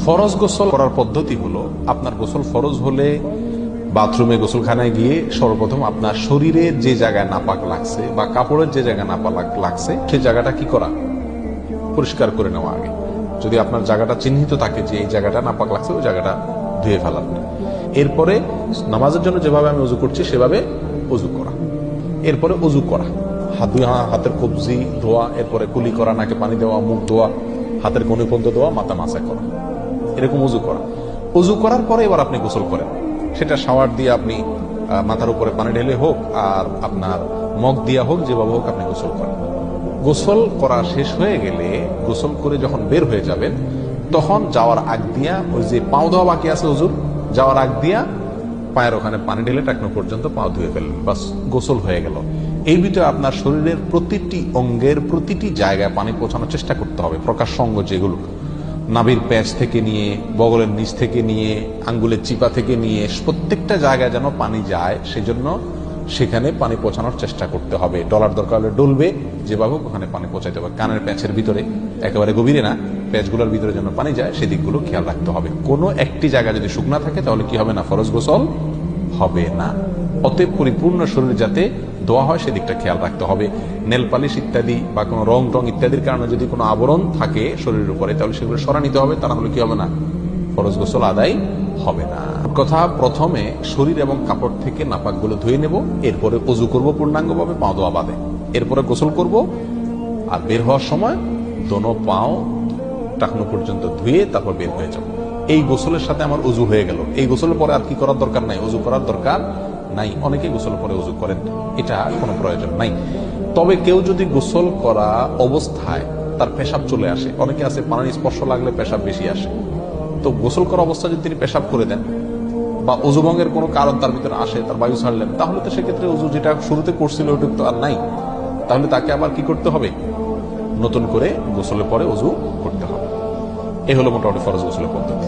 ফরজ গোসল করার পদ্ধতি হলো, আপনার গোসল ফরজ হলে বাথরুমে গোসলখানায় গিয়ে সর্বপ্রথম আপনার শরীরের যে জায়গায় নাপাক লাগছে বা কাপড়ের যে জায়গায় নাপাক লাগছে সেই জায়গাটা কি করা, পরিষ্কার করে নেওয়া আগে। যদি আপনার জায়গাটা চিহ্নিত থাকে যে এই জায়গাটা নাপাক লাগছে, ওই জায়গাটা ধুয়ে ফেলার। এরপরে নামাজের জন্য যেভাবে আমি উযু করছি সেভাবে উযু করা। এরপরে উযু করা, হাতের কবজি ধোয়া, এরপরে কুলি করা, নাকে পানি দেওয়া, মুখ ধোয়া, হাতের কনুই ধোয়া, মাথা মাসা করা, এরকম উযু করা। উযু করার পরে এবার আপনি গোসল করেন। সেটা শাওয়ার দিয়ে আপনি মাথার উপরে পানি ঢেলে হোক আর আপনার মগ দিয়া হোক, যেভাবে হোক আপনি গোসল করেন। গোসল করা শেষ হয়ে গেলে, গোসল করে যখন বের হয়ে যাবেন, তখন যাওয়ার আগ দিয়া ওই যে পাও ধোয়া বাকি আছে হুজুর, যাওয়ার আগ দিয়া পায়ের ওখানে পানি ঢেলে টাকনো পর্যন্ত পাও ধুয়ে ফেললেন, বাস গোসল হয়ে গেল। এই ভিতরে আপনার শরীরের প্রতিটি অঙ্গের প্রতিটি জায়গায় পানি পৌঁছানোর চেষ্টা করতে হবে। প্রকাশ্য অঙ্গ যেগুলো, নাভির প্যাচ থেকে নিয়ে, বগলের নিচ থেকে নিয়ে, আঙ্গুলের চিপা থেকে নিয়ে, প্রত্যেকটা জায়গায় যেন পানি যায়, সেজন্য সেখানে পানি পৌঁছানোর চেষ্টা করতে হবে। ডলার দরকার হলে ডলবে, যেভাবে ওখানে পানি পৌঁছাতে হবে। কানের প্যাচের ভিতরে, একেবারে গভীরে না, প্যাচগুলোর ভিতরে যেন পানি যায় সেদিকগুলো খেয়াল রাখতে হবে। কোনো একটি জায়গা যদি শুকনা থাকে তাহলে কি হবে না, ফরজ গোসল হবে না। অতএব পরিপূর্ণ শরীর যাতে ধোয়া হয় সেদিকটা খেয়াল রাখতে হবে। নেল পালিশ ইত্যাদি বা কোনো রং টং ইত্যাদির কারণে যদি কোনো আবরণ থাকে শরীরের উপরে, তাহলে সেগুলো সরা নিতে হবে, তা না হলে কি হবে না, ফরজ গোসল আদায় হবে না। কথা, প্রথমে শরীর এবং কাপড় থেকে নাপাকগুলো ধুয়ে নেব, এরপরে ওযু করব পূর্ণাঙ্গভাবে, পাও ধোয়া বাদে, এরপরে গোসল করব। আর বের হওয়ার সময় দোনো পাও টাকনো পর্যন্ত ধুয়ে তারপর বের হয়ে যাব। এই গোসলের সাথে আমার উযু হয়ে গেল। এই গোসলের পরে আর কি করার দরকার নাই, উযু করার দরকার নাই। অনেকে গোসলের পরে উযু করেন, এটা কোনো প্রয়োজন নাই। তবে কেউ যদি গোসল করা অবস্থায় তার পেশাব চলে আসে, অনেকে আছে পানির স্পর্শ লাগলে পেশাব বেশি আসে, তো গোসল করা অবস্থায় যদি তিনি পেশাব করে দেন বা উযু ভঙ্গের কোনো কারণ তার ভিতরে আসে, তার বায়ু ছাড়লেন, তাহলে তো সেক্ষেত্রে উযু যেটা শুরুতে করছিল ওটা তো আর নাই, তাহলে তাকে আবার কি করতে হবে, নতুন করে গোসলের পরে উযু করতে হবে। এই হলো মোটামুটি ফরজ গোসলের পদ্ধতি।